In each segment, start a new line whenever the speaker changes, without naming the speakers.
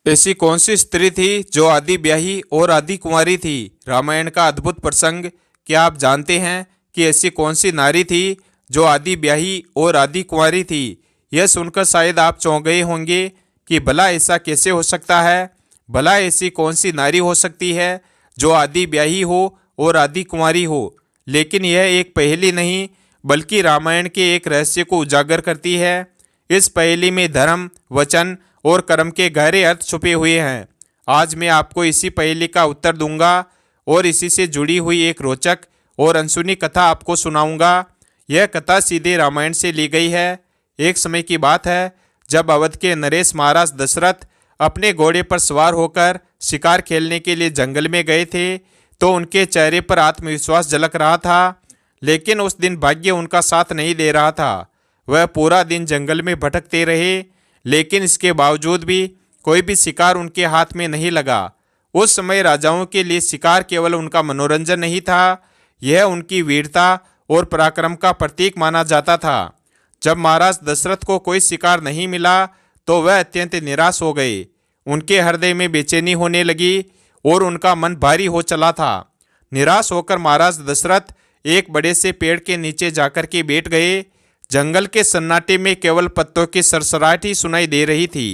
ऐसी कौन सी स्त्री थी जो आधी ब्याही और आधी कुंवारी थी? रामायण का अद्भुत प्रसंग। क्या आप जानते हैं कि ऐसी कौन सी नारी थी जो आधी ब्याही और आधी कुंवारी थी? यह सुनकर शायद आप चौंक गए होंगे कि भला ऐसा कैसे हो सकता है। भला ऐसी कौन सी नारी हो सकती है जो आधी ब्याही हो और आधी कुंवारी हो। लेकिन यह एक पहेली नहीं बल्कि रामायण के एक रहस्य को उजागर करती है। इस पहेली में धर्म, वचन और कर्म के गहरे अर्थ छुपे हुए हैं। आज मैं आपको इसी पहेली का उत्तर दूंगा और इसी से जुड़ी हुई एक रोचक और अनसुनी कथा आपको सुनाऊंगा। यह कथा सीधे रामायण से ली गई है। एक समय की बात है जब अवध के नरेश महाराज दशरथ अपने घोड़े पर सवार होकर शिकार खेलने के लिए जंगल में गए थे तो उनके चेहरे पर आत्मविश्वास झलक रहा था। लेकिन उस दिन भाग्य उनका साथ नहीं दे रहा था। वह पूरा दिन जंगल में भटकते रहे, लेकिन इसके बावजूद भी कोई भी शिकार उनके हाथ में नहीं लगा। उस समय राजाओं के लिए शिकार केवल उनका मनोरंजन नहीं था, यह उनकी वीरता और पराक्रम का प्रतीक माना जाता था। जब महाराज दशरथ को कोई शिकार नहीं मिला तो वह अत्यंत निराश हो गए। उनके हृदय में बेचैनी होने लगी और उनका मन भारी हो चला था। निराश होकर महाराज दशरथ एक बड़े से पेड़ के नीचे जाकर के बैठ गए। जंगल के सन्नाटे में केवल पत्तों की सरसराहट ही सुनाई दे रही थी।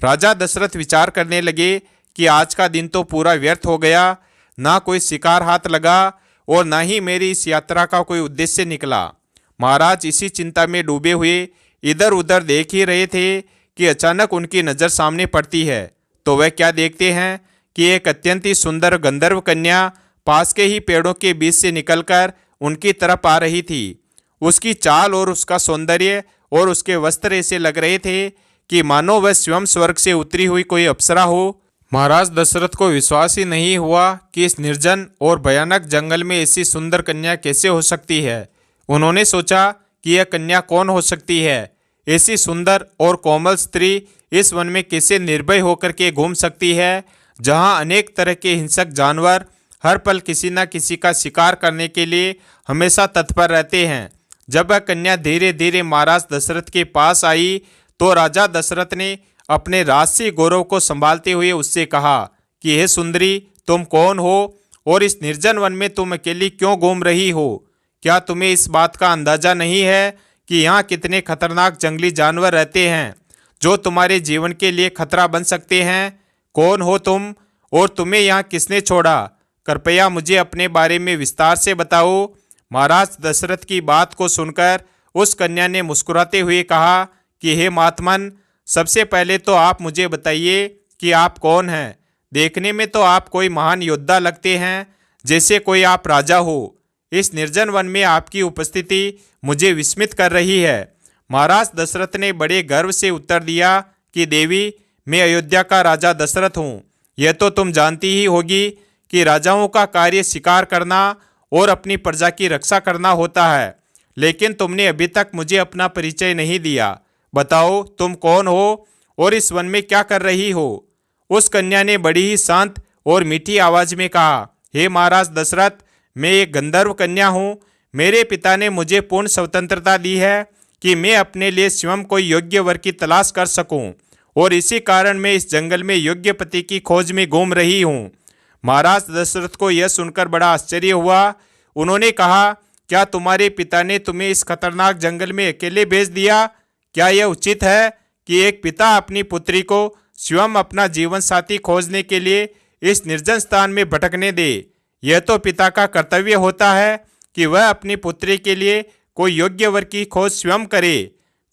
राजा दशरथ विचार करने लगे कि आज का दिन तो पूरा व्यर्थ हो गया। ना कोई शिकार हाथ लगा और ना ही मेरी इस यात्रा का कोई उद्देश्य निकला। महाराज इसी चिंता में डूबे हुए इधर उधर देख ही रहे थे कि अचानक उनकी नज़र सामने पड़ती है। तो वह क्या देखते हैं कि एक अत्यंत ही सुंदर गंधर्व कन्या पास के ही पेड़ों के बीच से निकलकर उनकी तरफ आ रही थी। उसकी चाल और उसका सौंदर्य और उसके वस्त्र ऐसे लग रहे थे कि मानो वह स्वयं स्वर्ग से उतरी हुई कोई अप्सरा हो। महाराज दशरथ को विश्वास ही नहीं हुआ कि इस निर्जन और भयानक जंगल में ऐसी सुंदर कन्या कैसे हो सकती है। उन्होंने सोचा कि यह कन्या कौन हो सकती है। ऐसी सुंदर और कोमल स्त्री इस वन में कैसे निर्भय होकर के घूम सकती है, जहाँ अनेक तरह के हिंसक जानवर हर पल किसी न किसी का शिकार करने के लिए हमेशा तत्पर रहते हैं। जब वह कन्या धीरे धीरे महाराज दशरथ के पास आई तो राजा दशरथ ने अपने राजसी गौरव को संभालते हुए उससे कहा कि हे सुंदरी, तुम कौन हो और इस निर्जन वन में तुम अकेली क्यों घूम रही हो? क्या तुम्हें इस बात का अंदाजा नहीं है कि यहाँ कितने खतरनाक जंगली जानवर रहते हैं जो तुम्हारे जीवन के लिए खतरा बन सकते हैं? कौन हो तुम और तुम्हें यहाँ किसने छोड़ा? कृपया मुझे अपने बारे में विस्तार से बताओ। महाराज दशरथ की बात को सुनकर उस कन्या ने मुस्कुराते हुए कहा कि हे महात्मन, सबसे पहले तो आप मुझे बताइए कि आप कौन हैं। देखने में तो आप कोई महान योद्धा लगते हैं, जैसे कोई आप राजा हो। इस निर्जन वन में आपकी उपस्थिति मुझे विस्मित कर रही है। महाराज दशरथ ने बड़े गर्व से उत्तर दिया कि देवी, मैं अयोध्या का राजा दशरथ हूँ। यह तो तुम जानती ही होगी कि राजाओं का कार्य शिकार करना और अपनी प्रजा की रक्षा करना होता है, लेकिन तुमने अभी तक मुझे अपना परिचय नहीं दिया। बताओ तुम कौन हो और इस वन में क्या कर रही हो? उस कन्या ने बड़ी ही शांत और मीठी आवाज में कहा, हे महाराज दशरथ, मैं एक गंधर्व कन्या हूँ। मेरे पिता ने मुझे पूर्ण स्वतंत्रता दी है कि मैं अपने लिए स्वयं कोई योग्य वर की तलाश कर सकूं, और इसी कारण मैं इस जंगल में योग्य पति की खोज में घूम रही हूँ। महाराज दशरथ को यह सुनकर बड़ा आश्चर्य हुआ। उन्होंने कहा, क्या तुम्हारे पिता ने तुम्हें इस खतरनाक जंगल में अकेले भेज दिया? क्या यह उचित है कि एक पिता अपनी पुत्री को स्वयं अपना जीवन साथी खोजने के लिए इस निर्जन स्थान में भटकने दे? यह तो पिता का कर्तव्य होता है कि वह अपनी पुत्री के लिए कोई योग्य वर की खोज स्वयं करे।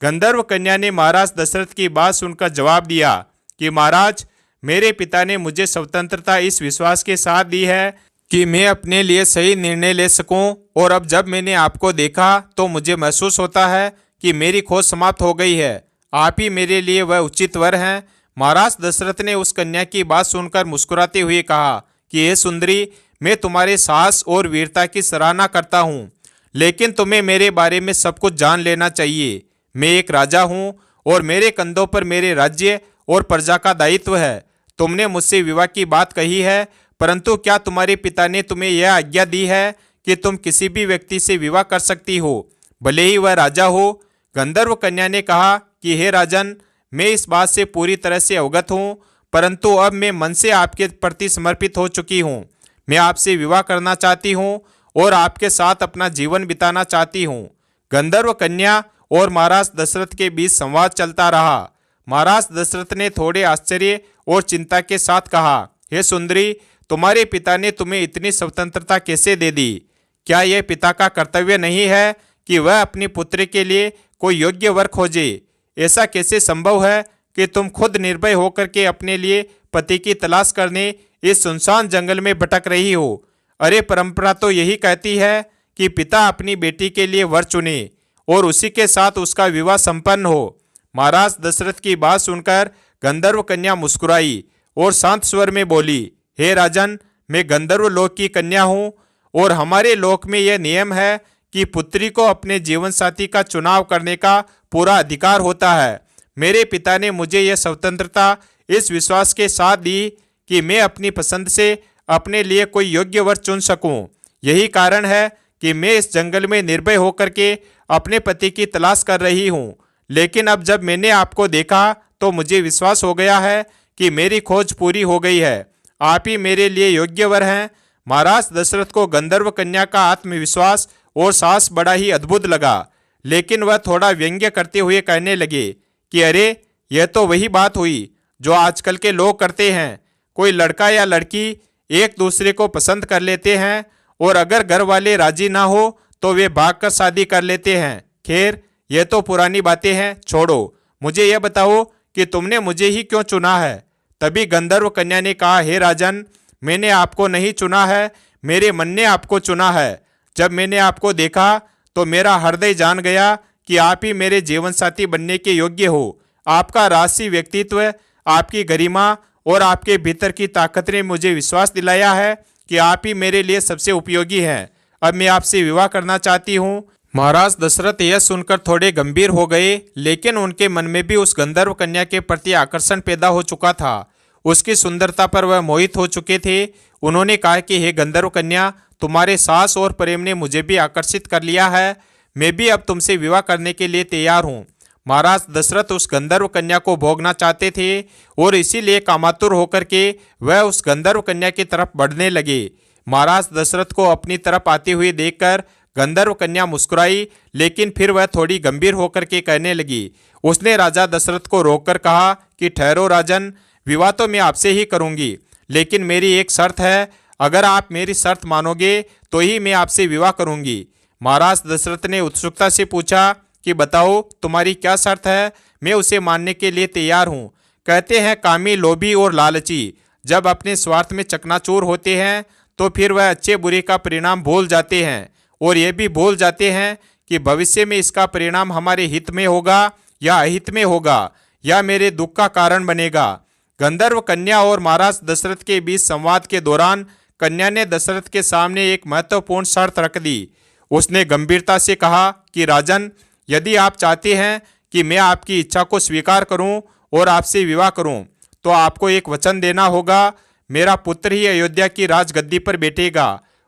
गंधर्व कन्या ने महाराज दशरथ की बात सुनकर जवाब दिया कि महाराज, मेरे पिता ने मुझे स्वतंत्रता इस विश्वास के साथ दी है कि मैं अपने लिए सही निर्णय ले सकूं, और अब जब मैंने आपको देखा तो मुझे महसूस होता है कि मेरी खोज समाप्त हो गई है। आप ही मेरे लिए वह उचित वर हैं। महाराज दशरथ ने उस कन्या की बात सुनकर मुस्कुराते हुए कहा कि हे सुंदरी, मैं तुम्हारे साहस और वीरता की सराहना करता हूँ, लेकिन तुम्हें मेरे बारे में सब कुछ जान लेना चाहिए। मैं एक राजा हूँ और मेरे कंधों पर मेरे राज्य और प्रजा का दायित्व है। तुमने मुझसे विवाह की बात कही है, परंतु क्या तुम्हारे पिता ने तुम्हें यह आज्ञा दी है कि तुम किसी भी व्यक्ति से विवाह कर सकती हो, भले ही वह राजा हो? गंधर्व कन्या ने कहा कि हे राजन, मैं इस बात से पूरी तरह से अवगत हूँ, परंतु अब मैं मन से आपके प्रति समर्पित हो चुकी हूँ। मैं आपसे विवाह करना चाहती हूँ और आपके साथ अपना जीवन बिताना चाहती हूँ। गंधर्व कन्या और महाराज दशरथ के बीच संवाद चलता रहा। महाराज दशरथ ने थोड़े आश्चर्य और चिंता के साथ कहा, हे सुंदरी, तुम्हारे पिता ने तुम्हें इतनी स्वतंत्रता कैसे दे दी? क्या यह पिता का कर्तव्य नहीं है कि वह अपनी पुत्री के लिए कोई योग्य वर खोजे? ऐसा कैसे संभव है कि तुम खुद निर्भय होकर के अपने लिए पति की तलाश करने इस सुनसान जंगल में भटक रही हो? अरे, परंपरा तो यही कहती है कि पिता अपनी बेटी के लिए वर चुने और उसी के साथ उसका विवाह संपन्न हो। महाराज दशरथ की बात सुनकर गंधर्व कन्या मुस्कुराई और शांत स्वर में बोली, हे राजन, मैं गंधर्व लोक की कन्या हूँ और हमारे लोक में यह नियम है कि पुत्री को अपने जीवन साथी का चुनाव करने का पूरा अधिकार होता है। मेरे पिता ने मुझे यह स्वतंत्रता इस विश्वास के साथ दी कि मैं अपनी पसंद से अपने लिए कोई योग्य वर चुन सकूं। यही कारण है कि मैं इस जंगल में निर्भय होकर के अपने पति की तलाश कर रही हूं। लेकिन अब जब मैंने आपको देखा तो मुझे विश्वास हो गया है कि मेरी खोज पूरी हो गई है। आप ही मेरे लिए योग्य वर हैं। महाराज दशरथ को गंधर्व कन्या का आत्मविश्वास और साहस बड़ा ही अद्भुत लगा, लेकिन वह थोड़ा व्यंग्य करते हुए कहने लगे कि अरे, यह तो वही बात हुई जो आजकल के लोग करते हैं। कोई लड़का या लड़की एक दूसरे को पसंद कर लेते हैं और अगर घर वाले राजी ना हो तो वे भागकर शादी कर लेते हैं। खैर, यह तो पुरानी बातें हैं, छोड़ो। मुझे यह बताओ कि तुमने मुझे ही क्यों चुना है? तभी गंधर्व कन्या ने कहा, हे राजन, मैंने आपको नहीं चुना है, मेरे मन ने आपको चुना है। जब मैंने आपको देखा तो मेरा हृदय जान गया कि आप ही मेरे जीवन साथी बनने के योग्य हो। आपका राजसी व्यक्तित्व, आपकी गरिमा और आपके भीतर की ताकत ने मुझे विश्वास दिलाया है कि आप ही मेरे लिए सबसे उपयोगी हैं। अब मैं आपसे विवाह करना चाहती हूँ। महाराज दशरथ यह सुनकर थोड़े गंभीर हो गए, लेकिन उनके मन में भी उस गंधर्व कन्या के प्रति आकर्षण पैदा हो चुका था। उसकी सुंदरता पर वह मोहित हो चुके थे। उन्होंने कहा कि हे गंधर्व कन्या, तुम्हारे साहस और प्रेम ने मुझे भी आकर्षित कर लिया है। मैं भी अब तुमसे विवाह करने के लिए तैयार हूँ। महाराज दशरथ उस गंधर्व कन्या को भोगना चाहते थे और इसीलिए कामातुर होकर के वह उस गंधर्व कन्या की तरफ बढ़ने लगे। महाराज दशरथ को अपनी तरफ आती हुई देखकर गंधर्व कन्या मुस्कुराई, लेकिन फिर वह थोड़ी गंभीर होकर के कहने लगी। उसने राजा दशरथ को रोककर कहा कि ठहरो राजन, विवाह तो मैं आपसे ही करूंगी, लेकिन मेरी एक शर्त है। अगर आप मेरी शर्त मानोगे तो ही मैं आपसे विवाह करूंगी। महाराज दशरथ ने उत्सुकता से पूछा कि बताओ, तुम्हारी क्या शर्त है? मैं उसे मानने के लिए तैयार हूँ। कहते हैं कामी, लोभी और लालची जब अपने स्वार्थ में चकनाचूर होते हैं तो फिर वह अच्छे बुरे का परिणाम भूल जाते हैं और ये भी भूल जाते हैं कि भविष्य में इसका परिणाम हमारे हित में होगा या अहित में होगा या मेरे दुख का कारण बनेगा। गंधर्व कन्या और महाराज दशरथ के बीच संवाद के दौरान कन्या ने दशरथ के सामने एक महत्वपूर्ण शर्त रख दी। उसने गंभीरता से कहा कि राजन, यदि आप चाहते हैं कि मैं आपकी इच्छा को स्वीकार करूं और आपसे विवाह करूं, तो आपको एक वचन देना होगा। मेरा पुत्र ही अयोध्या की राजगद्दी पर बैठेगा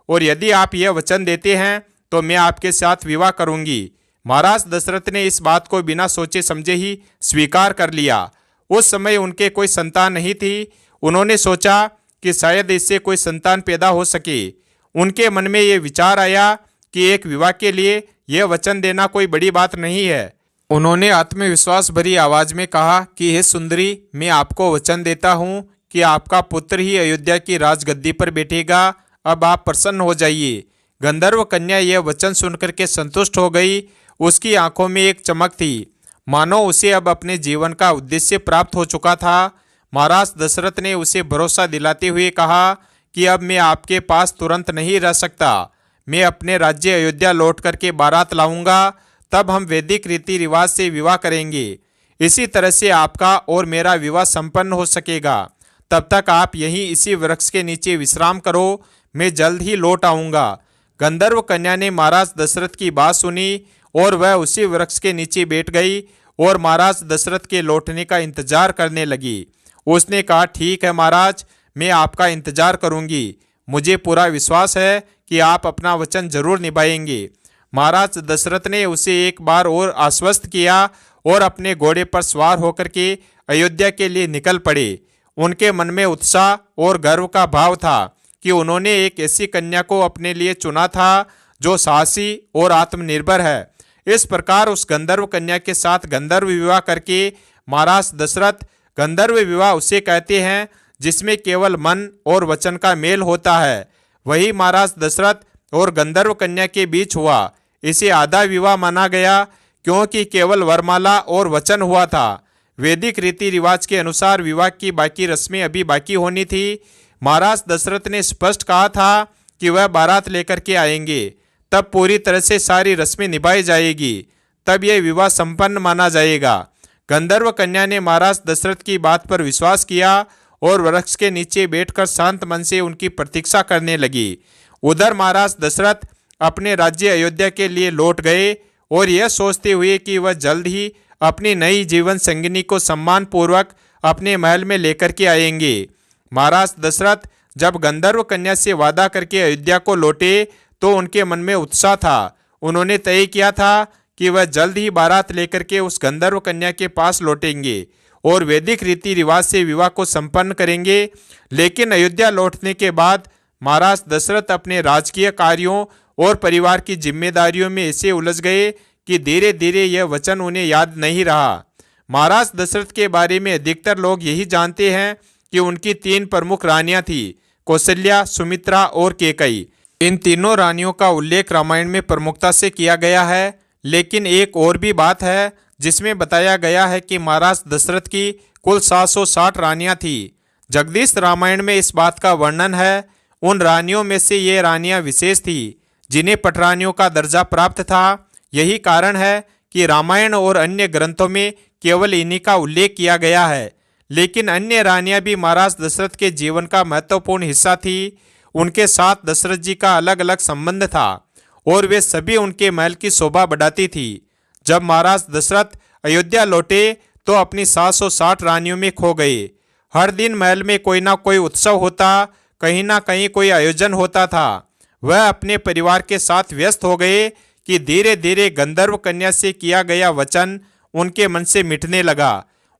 और यदि आप यह वचन देते हैं तो मैं आपके साथ विवाह करूंगी। महाराज दशरथ ने इस बात को बिना सोचे समझे ही स्वीकार कर लिया। उस समय उनके कोई संतान नहीं थी। उन्होंने सोचा कि शायद इससे कोई संतान पैदा हो सके। उनके मन में ये विचार आया कि एक विवाह के लिए यह वचन देना कोई बड़ी बात नहीं है। उन्होंने आत्मविश्वास भरी आवाज में कहा कि हे सुंदरी, मैं आपको वचन देता हूँ कि आपका पुत्र ही अयोध्या की राजगद्दी पर बैठेगा। अब आप प्रसन्न हो जाइए। गंधर्व कन्या यह वचन सुनकर के संतुष्ट हो गई। उसकी आंखों में एक चमक थी, मानो उसे अब अपने जीवन का उद्देश्य प्राप्त हो चुका था। महाराज दशरथ ने उसे भरोसा दिलाते हुए कहा कि अब मैं आपके पास तुरंत नहीं रह सकता। मैं अपने राज्य अयोध्या लौट करके बारात लाऊंगा, तब हम वैदिक रीति रिवाज से विवाह करेंगे। इसी तरह से आपका और मेरा विवाह संपन्न हो सकेगा। तब तक आप यहीं इसी वृक्ष के नीचे विश्राम करो, मैं जल्द ही लौट आऊँगा। गंधर्व कन्या ने महाराज दशरथ की बात सुनी और वह उसी वृक्ष के नीचे बैठ गई और महाराज दशरथ के लौटने का इंतजार करने लगी। उसने कहा, ठीक है महाराज, मैं आपका इंतजार करूंगी। मुझे पूरा विश्वास है कि आप अपना वचन जरूर निभाएंगे। महाराज दशरथ ने उसे एक बार और आश्वस्त किया और अपने घोड़े पर सवार होकर के अयोध्या के लिए निकल पड़े। उनके मन में उत्साह और गर्व का भाव था कि उन्होंने एक ऐसी कन्या को अपने लिए चुना था जो साहसी और आत्मनिर्भर है। इस प्रकार उस गंधर्व कन्या के साथ गंधर्व विवाह करके महाराज दशरथ, गंधर्व विवाह उसे कहते हैं जिसमें केवल मन और वचन का मेल होता है, वही महाराज दशरथ और गंधर्व कन्या के बीच हुआ। इसे आधा विवाह माना गया क्योंकि केवल वरमाला और वचन हुआ था। वैदिक रीति रिवाज के अनुसार विवाह की बाकी रस्में अभी बाकी होनी थी। महाराज दशरथ ने स्पष्ट कहा था कि वह बारात लेकर के आएंगे, तब पूरी तरह से सारी रस्में निभाई जाएगी, तब यह विवाह संपन्न माना जाएगा। गंधर्व कन्या ने महाराज दशरथ की बात पर विश्वास किया और वृक्ष के नीचे बैठकर शांत मन से उनकी प्रतीक्षा करने लगी। उधर महाराज दशरथ अपने राज्य अयोध्या के लिए लौट गए और यह सोचते हुए कि वह जल्द ही अपनी नई जीवन संगिनी को सम्मान पूर्वक अपने महल में लेकर के आएंगे। महाराज दशरथ जब गंधर्व कन्या से वादा करके अयोध्या को लौटे तो उनके मन में उत्साह था। उन्होंने तय किया था कि वह जल्द ही बारात लेकर के उस गंधर्व कन्या के पास लौटेंगे और वैदिक रीति रिवाज से विवाह को संपन्न करेंगे। लेकिन अयोध्या लौटने के बाद महाराज दशरथ अपने राजकीय कार्यों और परिवार की जिम्मेदारियों में ऐसे उलझ गए कि धीरे धीरे यह वचन उन्हें याद नहीं रहा। महाराज दशरथ के बारे में अधिकतर लोग यही जानते हैं कि उनकी 3 प्रमुख रानियां थी, कौशल्या, सुमित्रा और कैकेयी। इन तीनों रानियों का उल्लेख रामायण में प्रमुखता से किया गया है। लेकिन एक और भी बात है जिसमें बताया गया है कि महाराज दशरथ की कुल 760 रानियां थी। जगदीश रामायण में इस बात का वर्णन है। उन रानियों में से ये रानियां विशेष थी जिन्हें पटरानियों का दर्जा प्राप्त था। यही कारण है कि रामायण और अन्य ग्रंथों में केवल इन्हीं का उल्लेख किया गया है। लेकिन अन्य रानियां भी महाराज दशरथ के जीवन का महत्वपूर्ण हिस्सा थी। उनके साथ दशरथ जी का अलग अलग संबंध था और वे सभी उनके महल की शोभा बढ़ाती थी। जब महाराज दशरथ अयोध्या लौटे तो अपनी 760 रानियों में खो गए। हर दिन महल में कोई ना कोई उत्सव होता, कहीं ना कहीं कोई आयोजन होता था। वह अपने परिवार के साथ व्यस्त हो गए कि धीरे धीरे गंधर्व कन्या से किया गया वचन उनके मन से मिटने लगा।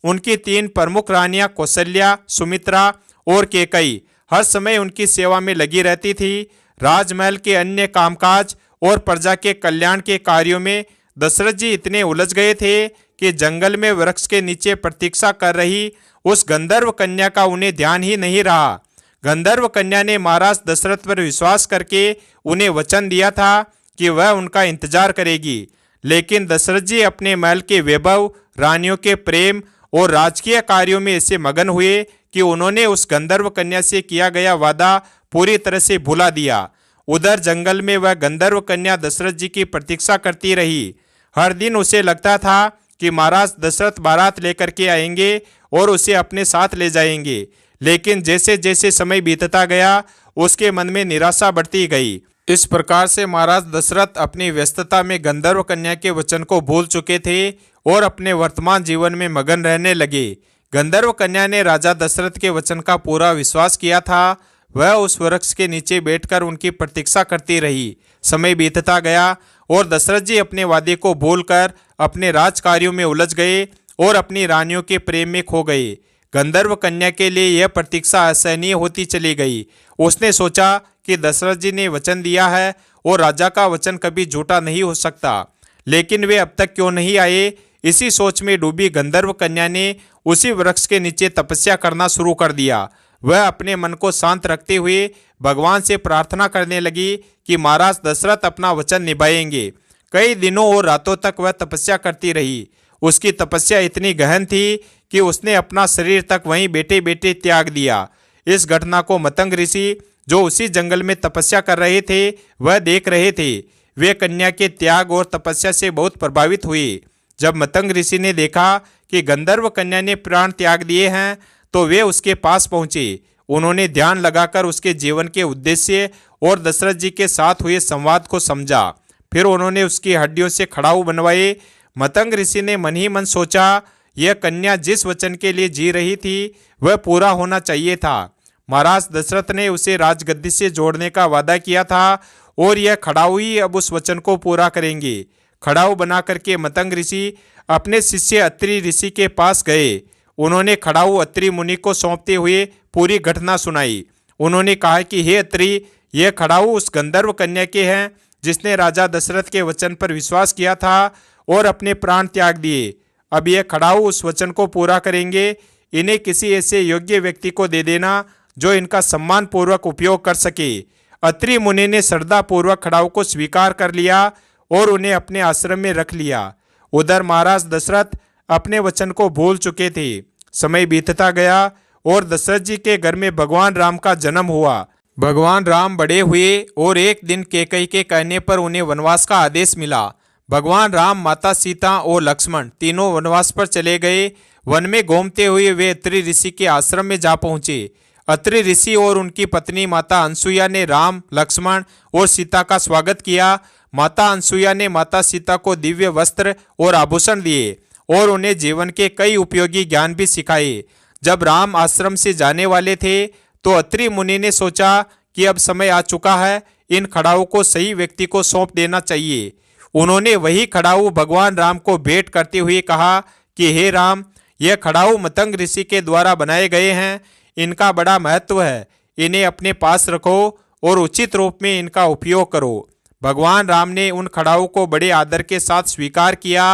उनकी 3 प्रमुख रानियां कौशल्या, सुमित्रा और कैकेयी हर समय उनकी सेवा में लगी रहती थी। राजमहल के अन्य कामकाज और प्रजा के कल्याण के कार्यों में दशरथ जी इतने उलझ गए थे कि जंगल में वृक्ष के नीचे प्रतीक्षा कर रही उस गंधर्व कन्या का उन्हें ध्यान ही नहीं रहा। गंधर्व कन्या ने महाराज दशरथ पर विश्वास करके उन्हें वचन दिया था कि वह उनका इंतजार करेगी। लेकिन दशरथ जी अपने महल के वैभव, रानियों के प्रेम और राजकीय कार्यों में ऐसे मगन हुए कि उन्होंने उस गंधर्व कन्या से किया गया वादा पूरी तरह से भुला दिया। उधर जंगल में वह गंधर्व कन्या दशरथ जी की प्रतीक्षा करती रही। हर दिन उसे लगता था कि महाराज दशरथ बारात लेकर के आएंगे और उसे अपने साथ ले जाएंगे। लेकिन जैसे जैसे समय बीतता गया उसके मन में निराशा बढ़ती गई। इस प्रकार से महाराज दशरथ अपनी व्यस्तता में गंधर्व कन्या के वचन को भूल चुके थे और अपने वर्तमान जीवन में मगन रहने लगे। गंधर्व कन्या ने राजा दशरथ के वचन का पूरा विश्वास किया था। वह उस वृक्ष के नीचे बैठकर उनकी प्रतीक्षा करती रही। समय बीतता गया और दशरथ जी अपने वादे को भूलकर अपने राज कार्यों में उलझ गए और अपनी रानियों के प्रेम में खो गए। गंधर्व कन्या के लिए यह प्रतीक्षा असहनीय होती चली गई। उसने सोचा कि दशरथ जी ने वचन दिया है और राजा का वचन कभी झूठा नहीं हो सकता, लेकिन वे अब तक क्यों नहीं आए। इसी सोच में डूबी गंधर्व कन्या ने उसी वृक्ष के नीचे तपस्या करना शुरू कर दिया। वह अपने मन को शांत रखते हुए भगवान से प्रार्थना करने लगी कि महाराज दशरथ अपना वचन निभाएंगे। कई दिनों और रातों तक वह तपस्या करती रही। उसकी तपस्या इतनी गहन थी कि उसने अपना शरीर तक वहीं बैठे बैठे त्याग दिया। इस घटना को मतंग ऋषि, जो उसी जंगल में तपस्या कर रहे थे, वह देख रहे थे। वे कन्या के त्याग और तपस्या से बहुत प्रभावित हुए। जब मतंग ऋषि ने देखा कि गंधर्व कन्या ने प्राण त्याग दिए हैं तो वे उसके पास पहुंचे। उन्होंने ध्यान लगाकर उसके जीवन के उद्देश्य और दशरथ जी के साथ हुए संवाद को समझा। फिर उन्होंने उसकी हड्डियों से खड़ाऊ बनवाए। मतंग ऋषि ने मन ही मन सोचा, यह कन्या जिस वचन के लिए जी रही थी वह पूरा होना चाहिए था। महाराज दशरथ ने उसे राजगद्दी से जोड़ने का वादा किया था और यह खड़ाऊ ही अब उस वचन को पूरा करेंगे। खड़ाऊ बना करके मतंग ऋषि अपने शिष्य अत्रि ऋषि के पास गए उन्होंने खड़ाऊ अत्रि मुनि को सौंपते हुए पूरी घटना सुनाई। उन्होंने कहा कि हे अत्रि, यह खड़ाऊ उस गंधर्व कन्या के हैं जिसने राजा दशरथ के वचन पर विश्वास किया था और अपने प्राण त्याग दिए। अब यह खड़ाऊ उस वचन को पूरा करेंगे। इन्हें किसी ऐसे योग्य व्यक्ति को दे देना जो इनका सम्मान पूर्वक उपयोग कर सके। अत्रि मुनि ने श्रद्धापूर्वक खड़ाऊ को स्वीकार कर लिया और उन्हें अपने आश्रम में रख लिया। उधर महाराज दशरथ अपने वचन को भूल चुके थे। समय बीतता गया और दशरथ जी के घर में भगवान राम का जन्म हुआ। भगवान राम बड़े हुए और एक दिन कैकेयी के कहने पर उन्हें वनवास का आदेश मिला। भगवान राम, माता सीता और लक्ष्मण तीनों वनवास पर चले गए। वन में घूमते हुए वे अत्रि ऋषि के आश्रम में जा पहुंचे। अत्रि ऋषि और उनकी पत्नी माता अनसुईया ने राम, लक्ष्मण और सीता का स्वागत किया। माता अनसुईया ने माता सीता को दिव्य वस्त्र और आभूषण दिए और उन्हें जीवन के कई उपयोगी ज्ञान भी सिखाए। जब राम आश्रम से जाने वाले थे तो अत्रि मुनि ने सोचा कि अब समय आ चुका है, इन खड़ाऊ को सही व्यक्ति को सौंप देना चाहिए। उन्होंने वही खड़ाऊ भगवान राम को भेंट करते हुए कहा कि हे राम, यह खड़ाऊ मतंग ऋषि के द्वारा बनाए गए हैं। इनका बड़ा महत्व है, इन्हें अपने पास रखो और उचित रूप में इनका उपयोग करो। भगवान राम ने उन खड़ाऊ को बड़े आदर के साथ स्वीकार किया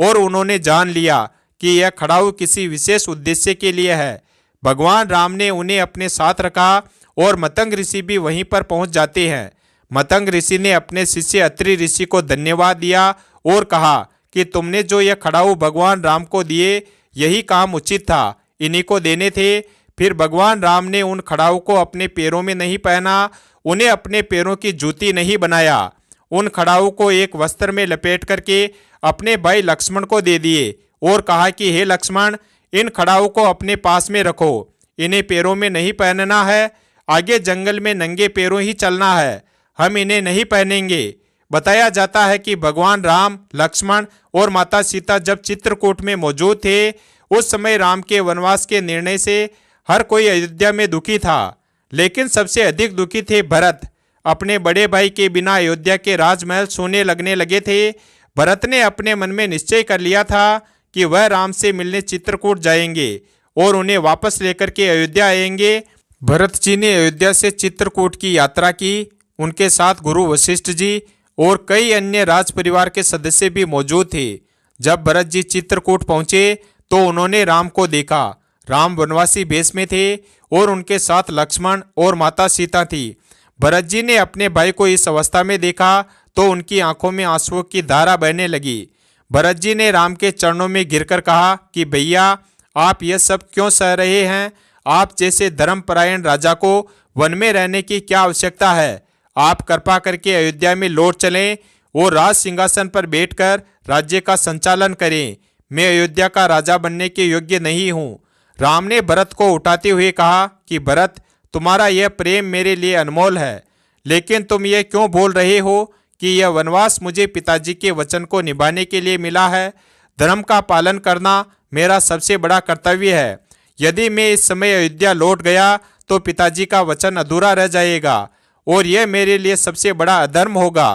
और उन्होंने जान लिया कि यह खड़ाऊ किसी विशेष उद्देश्य के लिए है। भगवान राम ने उन्हें अपने साथ रखा और मतंग ऋषि भी वहीं पर पहुंच जाते हैं। मतंग ऋषि ने अपने शिष्य अत्रि ऋषि को धन्यवाद दिया और कहा कि तुमने जो यह खड़ाऊ भगवान राम को दिए, यही काम उचित था, इन्हीं को देने थे। फिर भगवान राम ने उन खड़ाऊ को अपने पैरों में नहीं पहना, उन्हें अपने पैरों की जूती नहीं बनाया। उन खड़ाऊ को एक वस्त्र में लपेट करके अपने भाई लक्ष्मण को दे दिए और कहा कि हे लक्ष्मण, इन खड़ाऊ को अपने पास में रखो, इन्हें पैरों में नहीं पहनना है, आगे जंगल में नंगे पैरों ही चलना है, हम इन्हें नहीं पहनेंगे। बताया जाता है कि भगवान राम, लक्ष्मण और माता सीता जब चित्रकूट में मौजूद थे, उस समय राम के वनवास के निर्णय से हर कोई अयोध्या में दुखी था, लेकिन सबसे अधिक दुखी थे भरत। अपने बड़े भाई के बिना अयोध्या के राजमहल सोने लगने लगे थे। भरत ने अपने मन में निश्चय कर लिया था कि वह राम से मिलने चित्रकूट जाएंगे और उन्हें वापस लेकर के अयोध्या आएंगे। भरत जी ने अयोध्या से चित्रकूट की यात्रा की। उनके साथ गुरु वशिष्ठ जी और कई अन्य राज परिवार के सदस्य भी मौजूद थे। जब भरत जी चित्रकूट पहुंचे तो उन्होंने राम को देखा। राम वनवासी भेष में थे और उनके साथ लक्ष्मण और माता सीता थी। भरत जी ने अपने भाई को इस अवस्था में देखा तो उनकी आंखों में आंसुओं की धारा बहने लगी। भरत जी ने राम के चरणों में गिरकर कहा कि भैया, आप यह सब क्यों सह रहे हैं? आप जैसे धर्मपरायण राजा को वन में रहने की क्या आवश्यकता है? आप कृपा करके अयोध्या में लौट चलें और राज सिंहासन पर बैठकर राज्य का संचालन करें। मैं अयोध्या का राजा बनने के योग्य नहीं हूँ। राम ने भरत को उठाते हुए कहा कि भरत, तुम्हारा यह प्रेम मेरे लिए अनमोल है, लेकिन तुम यह क्यों बोल रहे हो कि यह वनवास मुझे पिताजी के वचन को निभाने के लिए मिला है? धर्म का पालन करना मेरा सबसे बड़ा कर्तव्य है। यदि मैं इस समय अयोध्या लौट गया तो पिताजी का वचन अधूरा रह जाएगा और यह मेरे लिए सबसे बड़ा अधर्म होगा।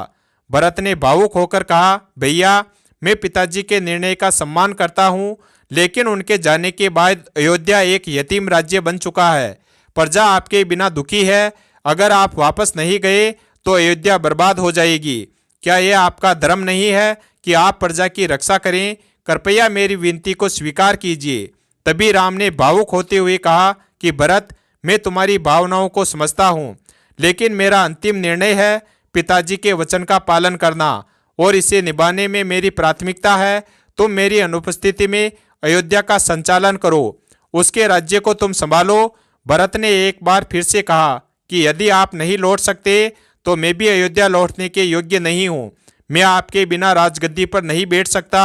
भरत ने भावुक होकर कहा, भैया, मैं पिताजी के निर्णय का सम्मान करता हूँ, लेकिन उनके जाने के बाद अयोध्या एक यतीम राज्य बन चुका है। प्रजा आपके बिना दुखी है। अगर आप वापस नहीं गए तो अयोध्या बर्बाद हो जाएगी। क्या यह आपका धर्म नहीं है कि आप प्रजा की रक्षा करें? कृपया मेरी विनती को स्वीकार कीजिए। तभी राम ने भावुक होते हुए कहा कि भरत, मैं तुम्हारी भावनाओं को समझता हूँ, लेकिन मेरा अंतिम निर्णय है पिताजी के वचन का पालन करना और इसे निभाने में मेरी प्राथमिकता है। तुम मेरी अनुपस्थिति में अयोध्या का संचालन करो, उसके राज्य को तुम संभालो। भरत ने एक बार फिर से कहा कि यदि आप नहीं लौट सकते तो मैं भी अयोध्या लौटने के योग्य नहीं हूँ। मैं आपके बिना राजगद्दी पर नहीं बैठ सकता।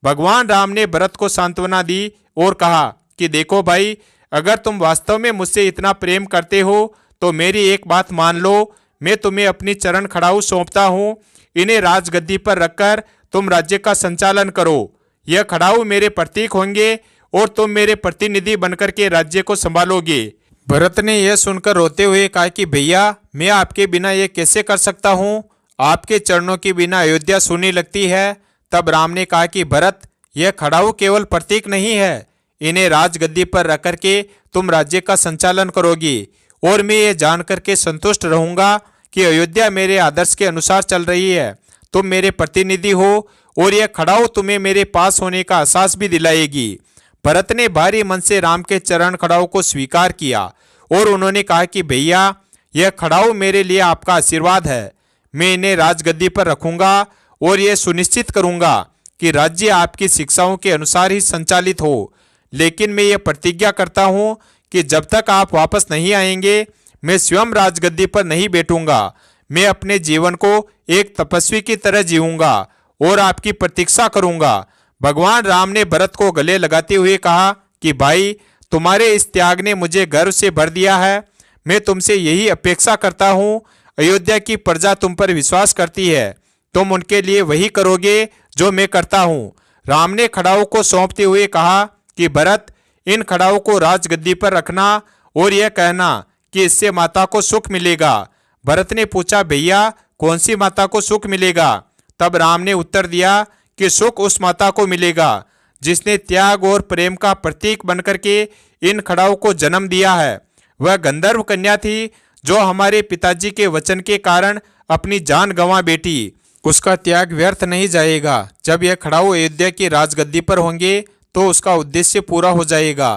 भगवान राम ने भरत को सांत्वना दी और कहा कि देखो भाई, अगर तुम वास्तव में मुझसे इतना प्रेम करते हो तो मेरी एक बात मान लो। मैं तुम्हें अपनी चरण खड़ाऊ सौंपता हूँ। इन्हें राजगद्दी पर रखकर तुम राज्य का संचालन करो। यह खड़ाऊ मेरे प्रतीक होंगे और तुम मेरे प्रतिनिधि बनकर के राज्य को संभालोगे। भरत ने यह सुनकर रोते हुए कहा कि भैया, मैं आपके बिना यह कैसे कर सकता हूँ? आपके चरणों के बिना अयोध्या सूनी लगती है। तब राम ने कहा कि भरत, यह खड़ाऊ केवल प्रतीक नहीं है, इन्हें राजगद्दी पर रख करके तुम राज्य का संचालन करोगी, और मैं ये जान करके संतुष्ट रहूंगा कि अयोध्या मेरे आदर्श के अनुसार चल रही है। तुम मेरे प्रतिनिधि हो और यह खड़ाऊ तुम्हें मेरे पास होने का एहसास भी दिलाएगी। भरत ने भारी मन से राम के चरण खड़ाऊ को स्वीकार किया और उन्होंने कहा कि भैया, यह खड़ाऊ मेरे लिए आपका आशीर्वाद है। मैं इन्हें राजगद्दी पर रखूंगा और यह सुनिश्चित करूंगा कि राज्य आपकी शिक्षाओं के अनुसार ही संचालित हो। लेकिन मैं ये प्रतिज्ञा करता हूं कि जब तक आप वापस नहीं आएंगे, मैं स्वयं राजगद्दी पर नहीं बैठूंगा। मैं अपने जीवन को एक तपस्वी की तरह जीऊंगा और आपकी प्रतीक्षा करूंगा। भगवान राम ने भरत को गले लगाते हुए कहा कि भाई, तुम्हारे इस त्याग ने मुझे गर्व से भर दिया है। मैं तुमसे यही अपेक्षा करता हूँ। अयोध्या की प्रजा तुम पर विश्वास करती है, तुम उनके लिए वही करोगे जो मैं करता हूँ। राम ने खड़ाऊ को सौंपते हुए कहा कि भरत, इन खड़ाऊ को राजगद्दी पर रखना और यह कहना कि इससे माता को सुख मिलेगा। भरत ने पूछा, भैया, कौन सी माता को सुख मिलेगा? तब राम ने उत्तर दिया कि सुख उस माता को मिलेगा जिसने त्याग और प्रेम का प्रतीक बनकर के इन खड़ाऊ को जन्म दिया है। वह गंधर्व कन्या थी जो हमारे पिताजी के वचन के कारण अपनी जान गंवा बैठी। उसका त्याग व्यर्थ नहीं जाएगा। जब यह खड़ाऊ अयोध्या की राजगद्दी पर होंगे तो उसका उद्देश्य पूरा हो जाएगा।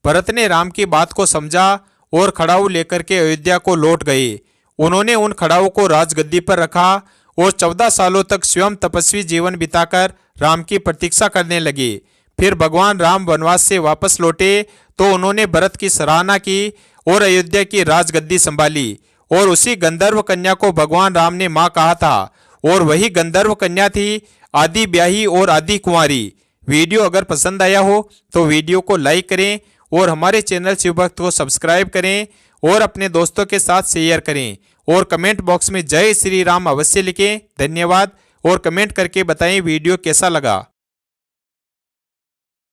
भरत ने राम की बात को समझा और खड़ाऊ लेकर के अयोध्या को लौट गए। उन्होंने उन खड़ाऊ को राजगद्दी पर रखा और 14 सालों तक स्वयं तपस्वी जीवन बिताकर राम की प्रतीक्षा करने लगे। फिर भगवान राम वनवास से वापस लौटे तो उन्होंने भरत की सराहना की और अयोध्या की राजगद्दी संभाली। और उसी गंधर्व कन्या को भगवान राम ने मां कहा था, और वही गंधर्व कन्या थी आदि ब्याही और आदि कुंवारी। वीडियो अगर पसंद आया हो तो वीडियो को लाइक करें और हमारे चैनल शिवभक्त को सब्सक्राइब करें और अपने दोस्तों के साथ शेयर करें, और कमेंट बॉक्स में जय श्री राम अवश्य लिखें। धन्यवाद। और कमेंट करके बताएं वीडियो कैसा लगा।